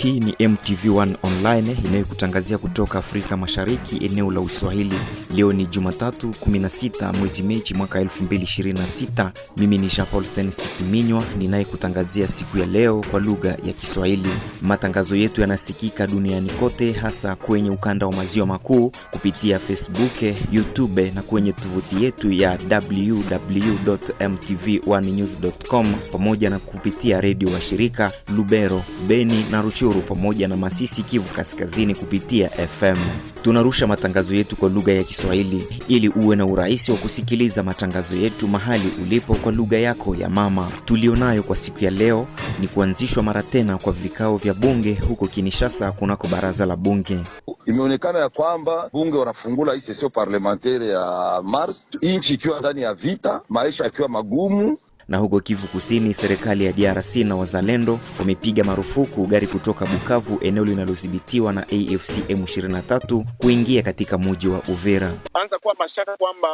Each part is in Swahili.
Hii ni MTV1 Online inayokutangazia kutoka Afrika Mashariki, eneo la Uswahili. Leo ni Jumatatu 16 mwezi Machi mwaka 2026. Mimi ni Jean-Paul Sikiminywa ninayekutangazia siku ya leo kwa lugha ya Kiswahili. Matangazo yetu yanasikika duniani kote, hasa kwenye ukanda wa maziwa makuu kupitia Facebook, YouTube na kwenye tovuti yetu ya www.mtv1news.com, pamoja na kupitia redio wa shirika Lubero, Beni na Ruchuru, pamoja na Masisi, Kivu Kaskazini kupitia FM. Tunarusha matangazo yetu kwa lugha ya Kiswahili ili uwe na urahisi wa kusikiliza matangazo yetu mahali ulipo kwa lugha yako ya mama. Tulionayo kwa siku ya leo ni kuanzishwa mara tena kwa vikao vya bunge huko Kinshasa kunako baraza la bunge. Imeonekana ya kwamba bunge wanafungula hii session parlementaire ya Mars, nchi ikiwa ndani ya vita, maisha yakiwa magumu. Na huko Kivu Kusini, serikali ya DRC na wazalendo wamepiga marufuku gari kutoka Bukavu, eneo linalodhibitiwa na AFC M23, kuingia katika mji wa Uvira. Anza kuwa mashaka kwamba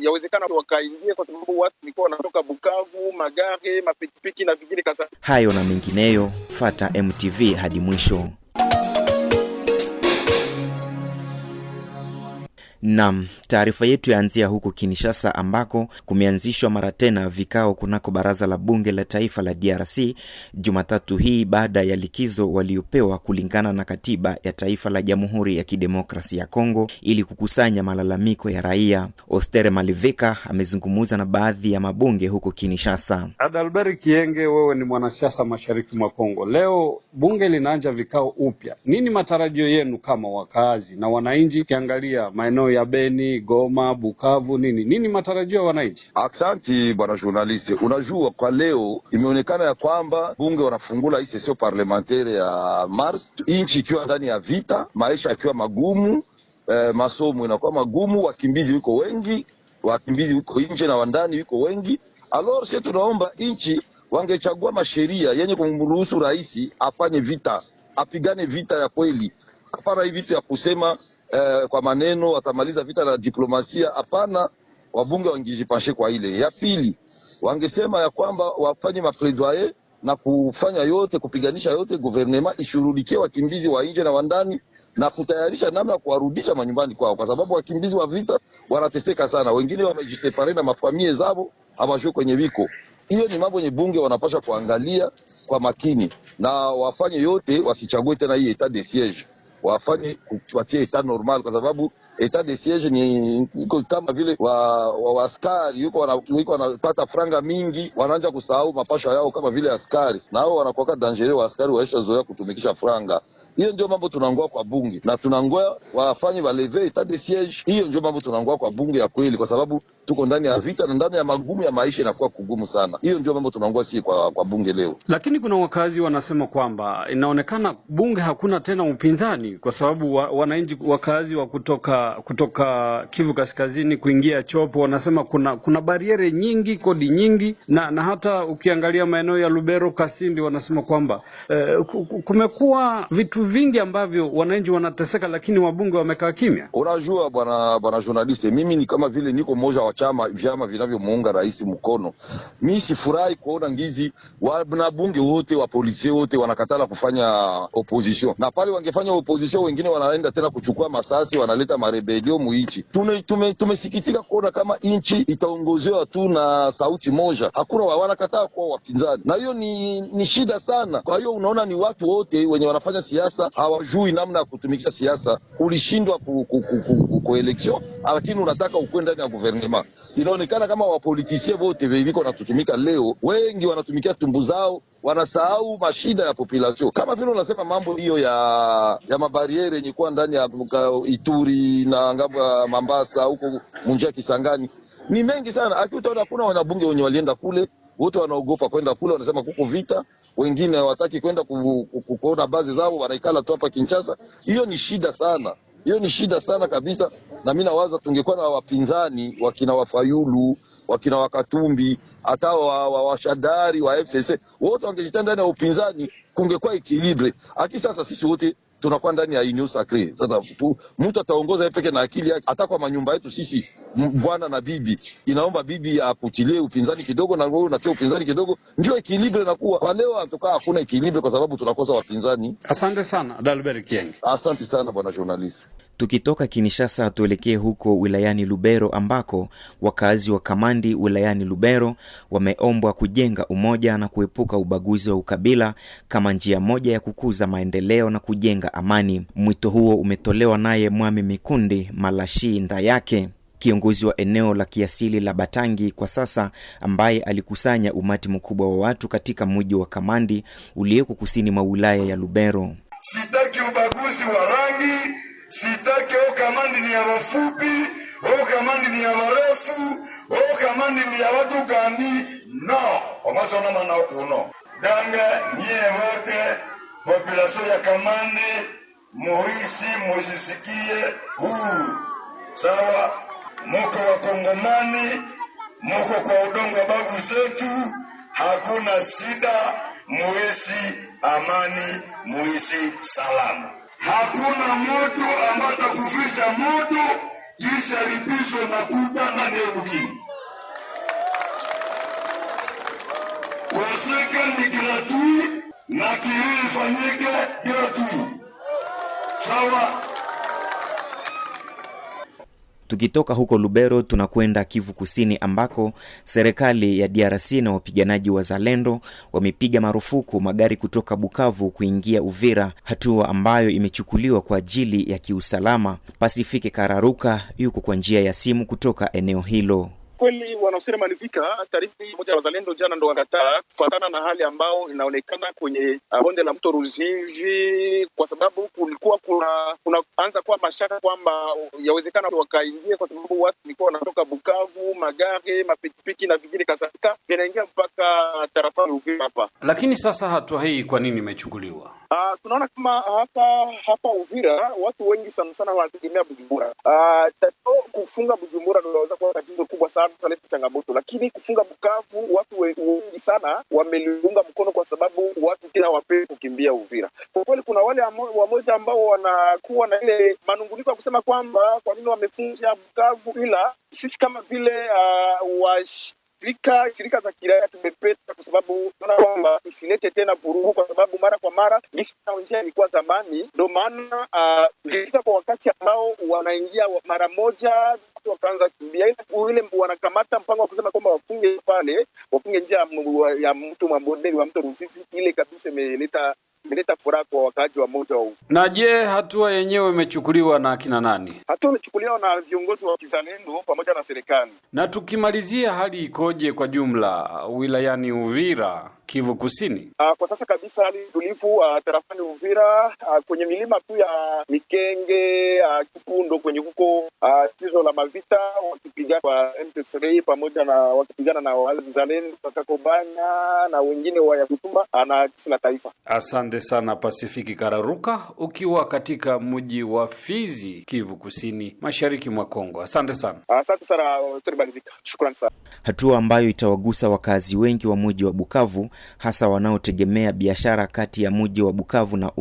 yawezekana wakaingia kwa sababu watu walikuwa wanatoka Bukavu, magari, mapikipiki na vingine kasa. Hayo na mengineyo, fata MTV hadi mwisho. Naam, taarifa yetu yaanzia huko Kinshasa ambako kumeanzishwa mara tena vikao kunako baraza la bunge la taifa la DRC Jumatatu hii, baada ya likizo waliopewa kulingana na katiba ya taifa la Jamhuri ya Kidemokrasia ya Kongo ili kukusanya malalamiko ya raia. Ostere Malivika amezungumza na baadhi ya mabunge huko Kinshasa. Adalbert Kienge, wewe ni mwanasiasa mashariki mwa Kongo. Leo bunge linaanza vikao upya. Nini matarajio yenu kama wakazi na wananchi kiangalia maeneo ya Beni, Goma, Bukavu, nini matarajio ya wananchi? Asante bwana journaliste. Unajua kwa leo imeonekana ya kwamba bunge wanafungula hii session parlementaire ya Mars, nchi ikiwa ndani ya vita, maisha yakiwa magumu, masomo inakuwa magumu, wakimbizi wiko wengi, wakimbizi wiko nje na wandani wiko wengi. Alors sisi tunaomba nchi wangechagua masheria yenye kumruhusu rais afanye vita, apigane vita ya kweli. Hapana hivi vitu ya kusema kwa maneno watamaliza vita na diplomasia. Hapana, wabunge wangejipashe kwa ile. Ya pili, wangesema ya kwamba wafanye mapledoyer na kufanya yote kupiganisha yote, gouvernement ishurudikie wakimbizi wa nje na wandani na kutayarisha namna kuwarudisha manyumbani kwao, kwa sababu wakimbizi wa vita wanateseka sana. Wengine wamejisepare na mafamilia zao, hawajui kwenye wiko. Hiyo ni mambo yenye bunge wanapaswa kuangalia kwa makini, na wafanye yote, wasichague tena hii etat de siege, wafanye kupatia etat normal, kwa sababu etat de siege ni kama vile wa askari yuko wanapata franga mingi, wanaanza kusahau mapasha yao kama vile askari, na hao wanakuwa dangereux. Wa askari waisha zoea kutumikisha franga. Hiyo ndio mambo tunangoa kwa bunge, na tunangoa wafanye waleve etat de siege. Hiyo ndio mambo tunangoa kwa bunge ya kweli, kwa sababu tuko ndani ya vita na ndani ya magumu ya maisha, inakuwa kugumu sana. Hiyo ndio mambo tunangoa si kwa bunge leo. Lakini kuna wakazi wanasema kwamba inaonekana bunge hakuna tena upinzani, kwa sababu wananchi wakazi wa kutoka Kivu Kaskazini kuingia Chopo wanasema kuna bariere nyingi, kodi nyingi, na hata ukiangalia maeneo ya Lubero, Kasindi wanasema kwamba kumekuwa vitu vingi ambavyo wananchi wanateseka, lakini wabunge wamekaa kimya. Unajua bwana journaliste, mimi ni kama vile niko mmoja wa vyama vinavyomuunga rais mkono. Mimi sifurahi kuona ngizi wanabunge wote wa polisi wote wanakatala kufanya opposition, na pale wangefanya opposition wengine wanaenda tena kuchukua masasi, wanaleta marebelio muichi. Tumesikitika kuona kama inchi itaongozewa tu na sauti moja, hakuna wanakataa kwa wapinzani, na hiyo ni shida sana. Kwa hiyo unaona ni watu wote wenye wanafanya siasa hawajui namna ya kutumikisha siasa. Ulishindwa ku election, lakini unataka ukwenda ndani ya gouvernement. Inaonekana kama wapolitisie wote wiko natutumika leo, wengi wanatumikia tumbu zao, wanasahau mashida ya population. Kama vile unasema mambo hiyo ya mabariere yenye kuwa ndani ya Ituri na ngambo ya Mambasa huko Munjia Kisangani ni mengi sana. Akitaona kuna wanabunge wenye walienda kule, wote wanaogopa kwenda kule, wanasema kuko vita. Wengine hawataki kwenda kuona baadhi zao, wanaikala tu hapa Kinshasa. Hiyo ni shida sana. Hiyo ni shida sana kabisa, na mimi nawaza tungekuwa na wapinzani wakina Wafayulu, wakina Wakatumbi, hata washadari wa FCC, wote wangejitenda ndani ya upinzani, kungekuwa equilibre. Aki sasa sisi wote tunakuwa ndani ya union sacrée. Sasa mtu ataongoza yeye peke na akili yake, hata kwa manyumba yetu sisi bwana na bibi, inaomba bibi akutilie upinzani kidogo na wewe unatia upinzani kidogo, ndio equilibre inakuwa. Kwa leo hatukaa hakuna equilibre kwa sababu tunakosa wapinzani. Asante sana Adalbert Kienge. Asante sana bwana journalist. Tukitoka Kinshasa tuelekee huko wilayani Lubero ambako wakazi wa Kamandi wilayani Lubero wameombwa kujenga umoja na kuepuka ubaguzi wa ukabila kama njia moja ya kukuza maendeleo na kujenga amani. Mwito huo umetolewa naye Mwami Mikundi Malashi Ndayake, kiongozi wa eneo la kiasili la Batangi kwa sasa, ambaye alikusanya umati mkubwa wa watu katika mji wa Kamandi ulioko kusini mwa wilaya ya Lubero. Sitaki ubaguzi wa rangi, sitaki Kamandi ni ya wafupi, Kamandi ni ya warefu, Kamandi ni ya watu gani? No, omazo na mana ukuno. Danga nye wote population ya Kamandi muhisi muzisikie huu. Sawa, muko wa Kongomani, muko kwa udongo wa babu zetu, hakuna sida, muhisi amani, muhisi salamu. Hakuna mtu ambaye atakufisha mtu kisha lipisho na kuta na neugini. Koseka ni gratuit na kiwi ifanyike gratuit. Sawa. Tukitoka huko Lubero tunakwenda Kivu Kusini ambako serikali ya DRC na wapiganaji wa Zalendo wamepiga marufuku magari kutoka Bukavu kuingia Uvira, hatua ambayo imechukuliwa kwa ajili ya kiusalama. Pasifike Kararuka yuko kwa njia ya simu kutoka eneo hilo. Kweli wanasema malifika taarifa moja ya wazalendo jana ndo wakataa kufuatana na hali ambao inaonekana kwenye bonde la mto Ruzizi, kwa sababu kulikuwa kunaanza kuwa mashaka kwamba yawezekana wakaingia, kwa sababu watu walikuwa wanatoka Bukavu, magari, mapikipiki na vingine kadhalika vinaingia mpaka tarafani Uvira hapa. Lakini sasa hatua hii kwa nini imechukuliwa? Tunaona kama hapa Uvira watu wengi sana wanategemea Bujumbura. Kufunga Bujumbura ndio inaweza kuwa tatizo kubwa sana, kuleta changamoto, lakini kufunga Bukavu watu wengi sana wameliunga mkono kwa sababu watu tena wapewe kukimbia Uvira. Kwa kweli kuna wale wamoja ambao wanakuwa na ile manunguniko ya kusema kwamba kwa nini wamefunga Bukavu, ila sisi kama vile shirika za kiraia tumepeta kwa sababu tunaona kwamba isilete tena vurugu, kwa sababu mara kwa mara gisi njia ilikuwa zamani. Ndio maana zilifika kwa wakati ambao wanaingia mara moja wakaanza kukimbia, ile wanakamata mpango wa kusema kwamba wafunge njia ya mto mabondeni wa mto Ruzizi. Ile kabisa imeleta furaha kwa wakaaji wa moja wa Uvira. Na je, hatua yenyewe imechukuliwa na kina nani? Hatua imechukuliwa na viongozi wa kizalendo pamoja na serikali. Na tukimalizia, hali ikoje kwa jumla wilayani Uvira, Kivu Kusini? Kwa sasa kabisa hali tulivu tarafani Uvira, kwenye milima tu ya Mikenge, Kipundo kwenye huko tizo la mavita wakipigana kwa M23 pamoja na wakipigana na wazalendo Kakobanya na wengine wa Yakutumba na jeshi la taifa. Asante sana Pasifiki Kararuka ukiwa katika mji wa Fizi, Kivu Kusini, mashariki mwa Kongo. Asante sana. Asante sana Balivika. Shukrani sana. Hatua ambayo itawagusa wakazi wengi wa mji wa Bukavu, hasa wanaotegemea biashara kati ya mji wa Bukavu na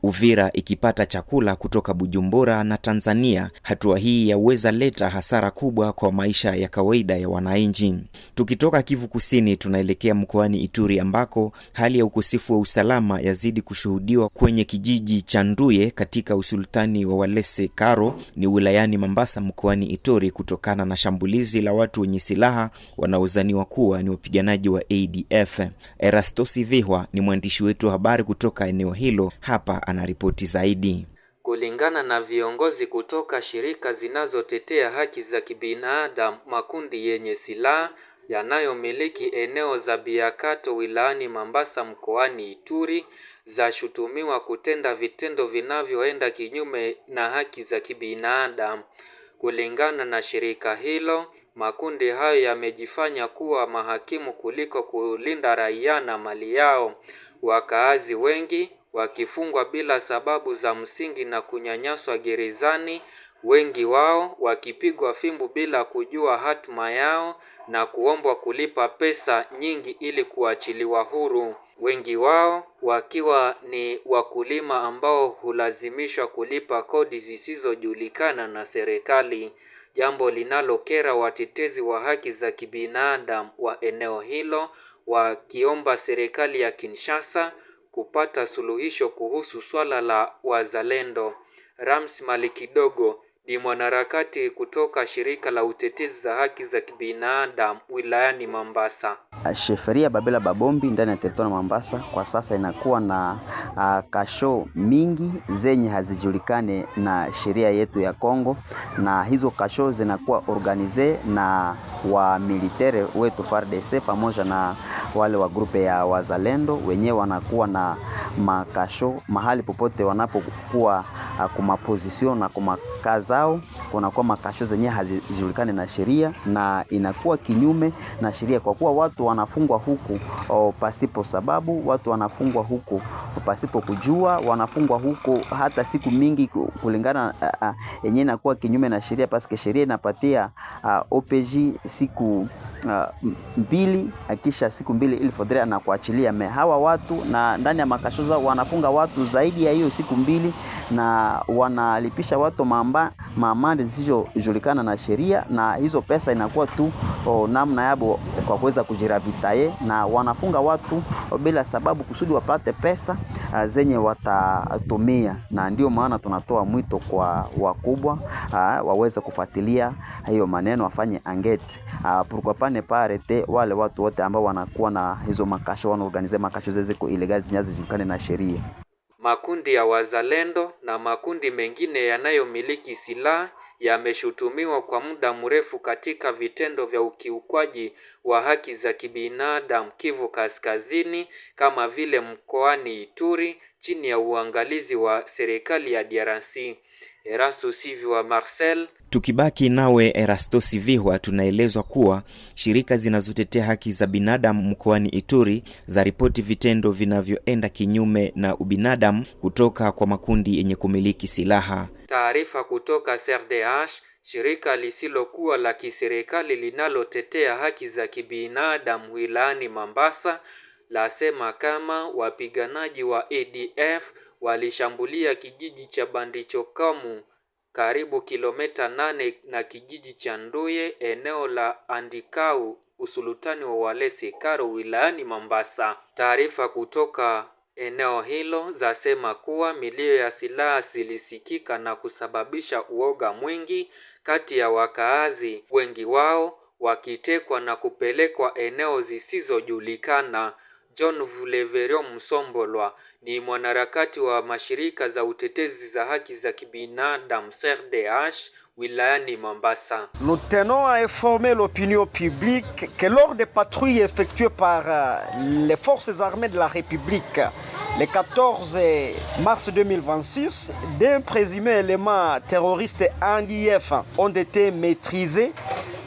Uvira ikipata chakula kutoka Bujumbura na Tanzania. Hatua hii yaweza leta hasara kubwa kwa maisha ya kawaida ya wananchi. Tukitoka Kivu Kusini tunaelekea mkoani Ituri ambako hali ya ukosefu wa usalama yazidi kushuhudiwa kwenye kijiji cha Nduye katika usultani wa Walese Karo ni wilayani Mambasa mkoani Ituri, kutokana na shambulizi la watu wenye silaha wanaozaniwa kuwa ni wapiganaji wa ADF. Erastosi Vihwa ni mwandishi wetu wa habari kutoka eneo hilo, hapa anaripoti zaidi. Kulingana na viongozi kutoka shirika zinazotetea haki za kibinadamu, makundi yenye silaha yanayomiliki eneo za Biakato wilayani Mambasa mkoani Ituri zashutumiwa kutenda vitendo vinavyoenda kinyume na haki za kibinadamu. Kulingana na shirika hilo, makundi hayo yamejifanya kuwa mahakimu kuliko kulinda raia na mali yao. Wakaazi wengi wakifungwa bila sababu za msingi na kunyanyaswa gerezani, wengi wao wakipigwa fimbo bila kujua hatima yao na kuombwa kulipa pesa nyingi ili kuachiliwa huru. wengi wao wakiwa ni wakulima ambao hulazimishwa kulipa kodi zisizojulikana na serikali, jambo linalokera watetezi wa haki za kibinadamu wa eneo hilo, wakiomba serikali ya Kinshasa kupata suluhisho kuhusu swala la wazalendo. Rams Malikidogo ni mwanaharakati kutoka shirika la utetezi za haki za kibinadamu wilayani Mambasa. Sheferia Babela Babombi ndani ya teritoria Mambasa kwa sasa inakuwa na kasho mingi zenye hazijulikane na sheria yetu ya Kongo, na hizo kasho zinakuwa organize na wa militare wetu FARDC pamoja na wale wa grupe ya wazalendo wenyewe wanakuwa na makasho mahali popote wanapokuwa kuma position na kuma kazao, kunakuwa makasho zenye hazijulikane na sheria na inakuwa kinyume na sheria kwa kuwa watu wanafungwa huku pasipo sababu, watu wanafungwa huku pasipo kujua, wanafungwa huku hata siku mingi kulingana yenyewe inakuwa kinyume na sheria, paske sheria inapatia OPJ siku 2, akisha siku 2 ili fodrea na kuachilia hawa watu, na ndani ya makasho zao wanafunga watu zaidi ya hiyo siku 2 na wanalipisha watu maamande zisizojulikana na sheria, na hizo pesa inakuwa tu namna yabo kwa kuweza kujiravitaye, na wanafunga watu bila sababu kusudi wapate pesa zenye watatumia. Na ndio maana tunatoa mwito kwa wakubwa waweze kufuatilia hiyo maneno, wafanye angete pourquoi pas ne pas arrêter wale watu wote ambao wanakuwa na hizo makasho, wanaorganize makasho zezeko illegal zinazojulikana na sheria. Makundi ya wazalendo na makundi mengine yanayomiliki silaha yameshutumiwa kwa muda mrefu katika vitendo vya ukiukwaji wa haki za kibinadamu Kivu Kaskazini, kama vile mkoani Ituri chini ya uangalizi wa serikali ya DRC. Erasto Sivihwa Marcel. Tukibaki nawe Erasto Sivihwa, tunaelezwa kuwa shirika zinazotetea haki za binadamu mkoani Ituri za ripoti vitendo vinavyoenda kinyume na ubinadamu kutoka kwa makundi yenye kumiliki silaha. Taarifa kutoka CRDH, shirika lisilokuwa la kiserikali linalotetea haki za kibinadamu wilayani Mambasa, lasema kama wapiganaji wa ADF walishambulia kijiji cha Bandichokamu karibu kilomita 8 na kijiji cha Nduye eneo la Andikau usultani wa Walese Karo wilayani Mambasa. Taarifa kutoka eneo hilo zasema kuwa milio ya silaha zilisikika na kusababisha uoga mwingi kati ya wakaazi, wengi wao wakitekwa na kupelekwa eneo zisizojulikana. John Vuleverio Msombolwa ni mwanaharakati wa mashirika za utetezi za haki za kibinadamu CRDH wilayani Mambasa. Nous tenons à informer l'opinion publique que lors des patrouilles effectuées par les forces armées de la République le 14 mars 2026, d'un présumé élément terroriste ADF ont été maîtrisés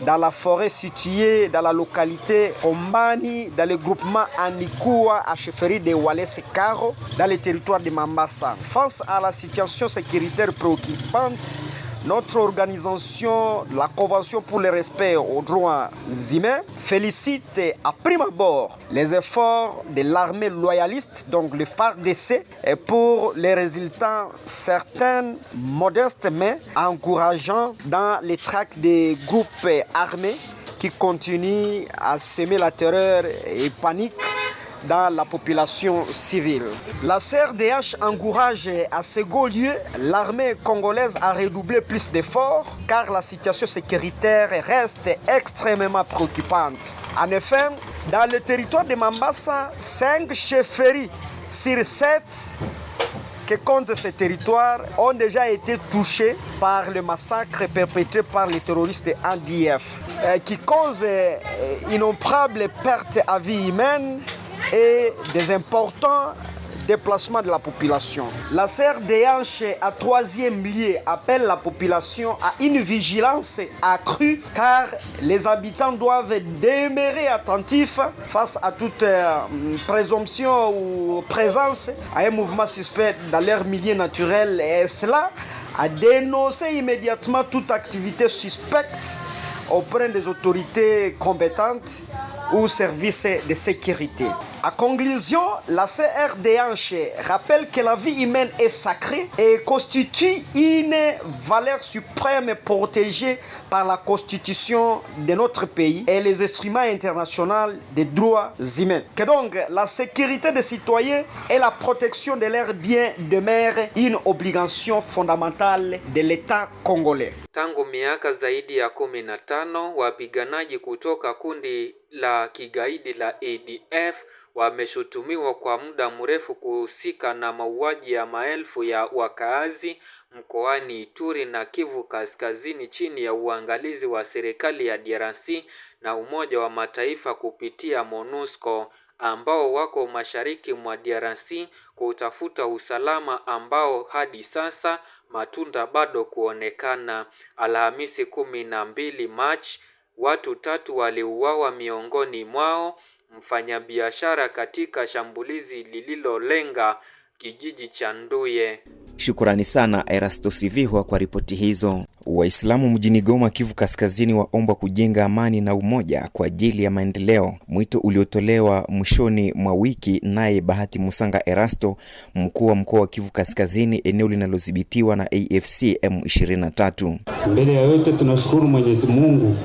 dans la forêt située dans la localité Ombani, dans le groupement Anikoua à chefferie de Walese Karo, dans le territoire de Mambasa. Face à la situation sécuritaire préoccupante, notre organisation, la Convention pour le respect aux droits humains, félicite à prime abord les efforts de l'armée loyaliste, donc le FARDC, pour les résultats certains, modestes mais encourageants dans les tracts des groupes armés qui continuent à semer la terreur et panique dans la population civile. La CRDH encourage à second lieu l'armée congolaise à redoubler plus d'efforts car la situation sécuritaire reste extrêmement préoccupante. En effet, dans le territoire de Mambasa, 5 chefferies sur 7 que compte ce territoire ont déjà été touchés par le massacre perpétré par les terroristes ADF qui cause innombrables pertes à vie humaine et des importants déplacements de la population. La CRDH à 3e lieu appelle la population à une vigilance accrue car les habitants doivent demeurer attentifs face à toute présomption ou présence à un mouvement suspect dans leur milieu naturel et cela à dénoncer immédiatement toute activité suspecte auprès des autorités compétentes ou services de sécurité. À conclusion, la CRDH rappelle que la vie humaine est sacrée et constitue une valeur suprême protégée par la Constitution de notre pays et les instruments internationaux des droits humains. Que donc la sécurité des citoyens et la protection de leurs biens demeurent une obligation fondamentale de l'État congolais. Tangu miaka zaidi ya 15, wapiganaji kutoka kundi la kigaidi la ADF wameshutumiwa kwa muda mrefu kuhusika na mauaji ya maelfu ya wakaazi mkoani Ituri na Kivu Kaskazini chini ya uangalizi wa serikali ya DRC na Umoja wa Mataifa kupitia MONUSCO ambao wako mashariki mwa DRC kutafuta usalama ambao hadi sasa matunda bado kuonekana. Alhamisi 12 Machi, watu 3 waliuawa, miongoni mwao mfanyabiashara katika shambulizi lililolenga kijiji cha Nduye. Shukrani sana Erasto Sivihwa kwa ripoti hizo. Waislamu mjini Goma, Kivu Kaskazini waomba kujenga amani na umoja kwa ajili ya maendeleo. Mwito uliotolewa mwishoni mwa wiki naye Bahati Musanga Erasto, mkuu wa mkoa wa Kivu Kaskazini, eneo linalodhibitiwa na AFC M23. Mbele ya yote tunashukuru Mwenyezi Mungu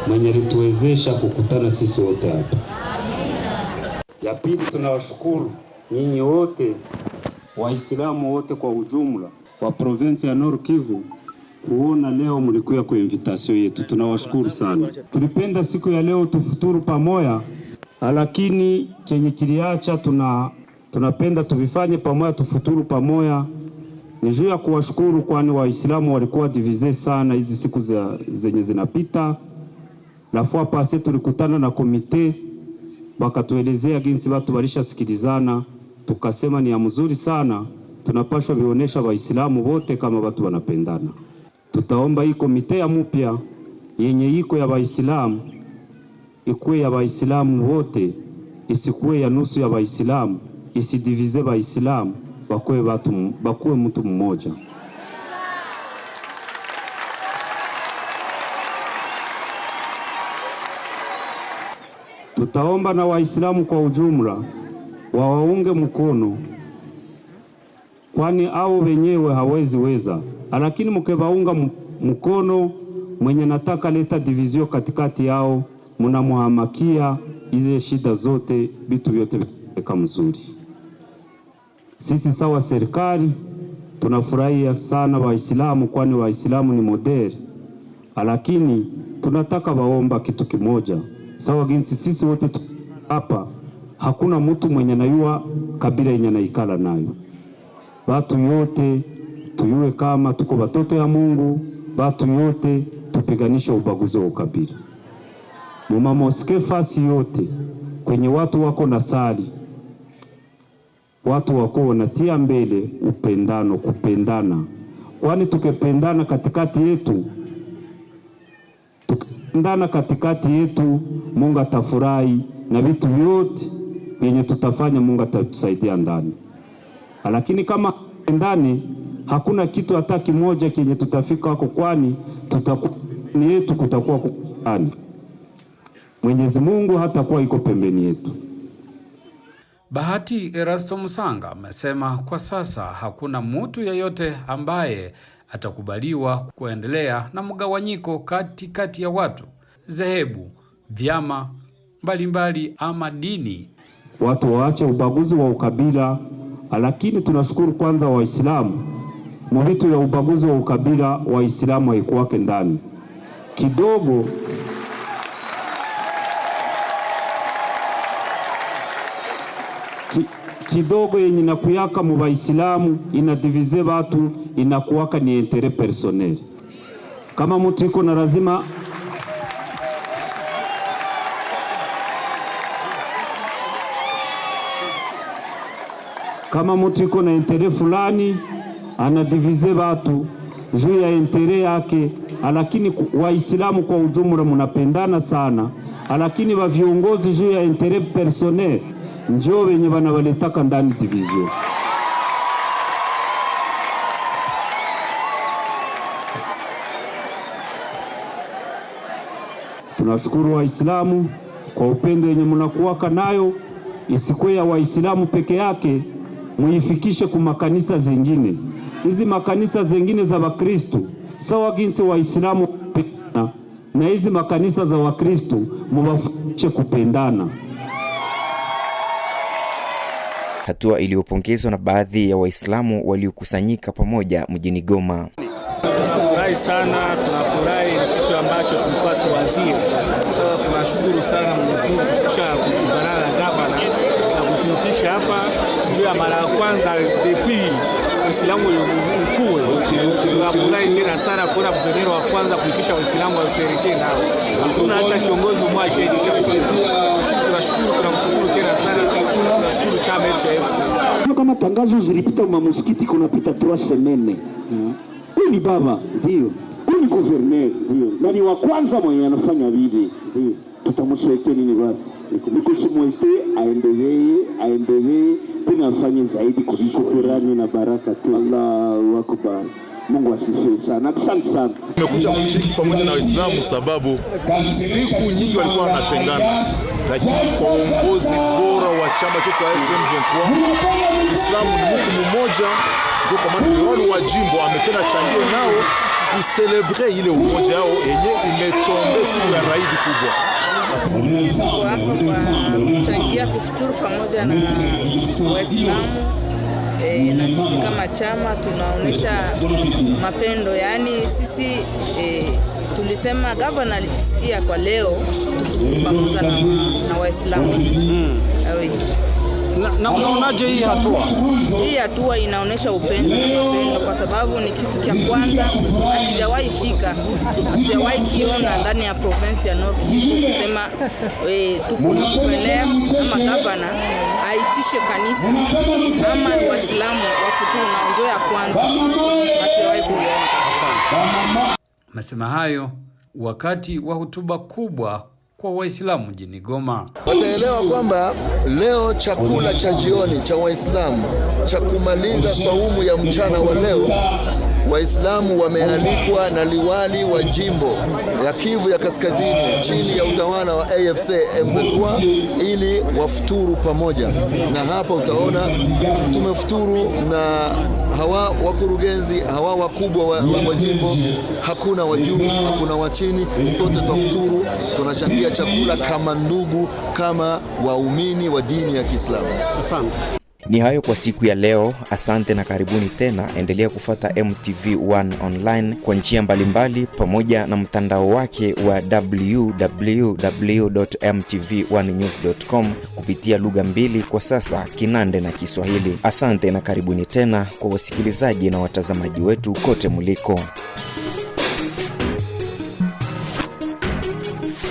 mwenye alituwezesha kukutana sisi wote hapa. Ya pili, tunawashukuru nyinyi wote Waislamu wote kwa ujumla wa province ya Nord Kivu kuona leo mlikuja kwa invitation yetu. Tunawashukuru sana. Tulipenda siku ya leo tufuturu pamoja, lakini chenye kiliacha tunapenda tuvifanye pamoja, tufuturu pamoja. Ni juu ya kuwashukuru, kwani Waislamu walikuwa divize sana hizi siku zenye zinapita. La fois passée tulikutana na komite wakatuelezea jinsi watu walishasikilizana, tukasema ni ya mzuri sana, tunapaswa vionyesha Waislamu wote kama watu wanapendana. Tutaomba hii komite ya mpya yenye iko ya Waislamu ikuwe ya Waislamu wote, isikuwe ya nusu ya Waislamu, isidivize Waislamu, bakuwe mtu mmoja. Tutaomba na Waislamu kwa ujumla wawaunge mkono, kwani au wenyewe hawezi weza, lakini mkewaunga mkono mwenye nataka leta divizio katikati yao, mnamuhamakia ile shida zote, vitu vyote vika mzuri. Sisi sawa serikali tunafurahia sana Waislamu, kwani Waislamu ni modeli, lakini tunataka waomba kitu kimoja. Sawa jinsi sisi wote hapa hakuna mtu mwenye nayua kabila yenye naikala nayo. Watu yote tuyue kama tuko watoto ya Mungu, watu yote tupiganisha ubaguzi wa ukabila. Muma moske fasi yote kwenye watu wako na sali, watu wako wanatia mbele upendano, kupendana. Kwani tukipendana katikati yetu, Mungu atafurahi na vitu vyote yenye tutafanya Mungu atatusaidia ndani. Lakini kama ndani hakuna kitu hata kimoja kenye tutafika wako, kwani ni yetu kutakuwa ndani. Mwenyezi Mungu hatakuwa iko pembeni yetu. Bahati Erasto Musanga amesema kwa sasa hakuna mtu yeyote ambaye atakubaliwa kuendelea na mgawanyiko kati ya watu, zehebu, vyama mbalimbali ama dini. Watu waache ubaguzi wa ukabila, lakini tunashukuru kwanza Waislamu. Mwitu ya ubaguzi wa ukabila Waislamu haikuwake ndani. Kidogo yenye nakuyaka mu Waislamu inadivize watu, inakuwaka ni interet personnel. Kama mtu iko na lazima na interet fulani, anadivize watu juu ya interet yake, lakini Waislamu kwa ujumla mnapendana sana, lakini wa viongozi juu ya interet personnel njoo wenye wanawaletaka ndani division. Tunashukuru Waislamu kwa upendo yenye mnakuwaka nayo, isikuwe ya Waislamu peke yake, muifikishe ku makanisa zingine. Hizi makanisa zingine za Wakristo sawa ginsi Waislamu kupendana, na hizi makanisa za Wakristo muwafundishe kupendana. Hatua iliyopongezwa na baadhi ya Waislamu waliokusanyika pamoja mjini Goma. Tunafurahi sana, tunafurahi kitu ambacho tulikuwa tuanzie. Sasa tunashukuru sana Mwenyezi Mungu tukisha kukutana na gavana na kutuitisha hapa juu ya mara ya kwanza depuis Waislamu ukue. Tunafurahi tena sana kuona guverneur wa kwanza kuitisha Waislamu washerekee nao. Hakuna hata kiongozi mmoja. Tunashukuru, tunamshukuru tena sana. Tunashukuru chama cha FC. Kama tangazo zilipita msikiti kunapita 3 semaines. Huyu ni baba, ndio. Huyu ni governor, ndio. Na ni wa kwanza mwenye anafanya vile, ndio. Tutamswekea nini basi? Nikushimweste aendelee tena afanye zaidi kuliko Qurani na baraka tu. Allahu Akbar. Mungu asifiwe sana. Asante sana. Nimekuja kushiriki pamoja na Waislamu sababu siku nyingi walikuwa wanatengana, lakini kwa uongozi bora wa chama chetu cha M23, Islamu ni mtu mmoja. Ndio kwa maana wale wa jimbo amependa changie nao kuselebre ile umoja yao yenye imetombe siku ya raidi kubwa. Sisi hapo kwa kuchangia kufuturu pamoja na Waislamu. Na sisi kama chama tunaonesha mapendo, yani sisi tulisema gavana alijisikia kwa leo tufuturu pamoja na Waislamu. Na unaonaje hii hatua? Hii hatua inaonesha upendo kwa sababu ni kitu cha kwanza hakijawahi fika, hakijawahi kiona ndani ya province ya Nord Kivu. Kusema tuko na guverneur ama gavana aitishe kanisa ama Waislamu wafuturu na njoo ya kwanza, hakijawahi kuona. Amesema hayo wakati wa hotuba kubwa kwa Waislamu mjini Goma. Wataelewa kwamba leo chakula cha jioni cha Waislamu cha kumaliza saumu ya mchana wa leo, Waislamu wamealikwa na liwali wa jimbo ya Kivu ya Kaskazini chini ya utawala wa AFC M23 ili wafuturu pamoja. Na hapa utaona tumefuturu na hawa wakurugenzi, hawa wakubwa wa jimbo, hakuna wa juu, hakuna wa chini, sote tufuturu, tunachangia chakula kama ndugu, kama waumini wa dini ya Kiislamu. Asante. Ni hayo kwa siku ya leo. Asante na karibuni tena. Endelea kufuata MTV1 online kwa njia mbalimbali pamoja na mtandao wake wa www.mtv1news.com kupitia lugha mbili kwa sasa, Kinande na Kiswahili. Asante na karibuni tena kwa wasikilizaji na watazamaji wetu kote muliko.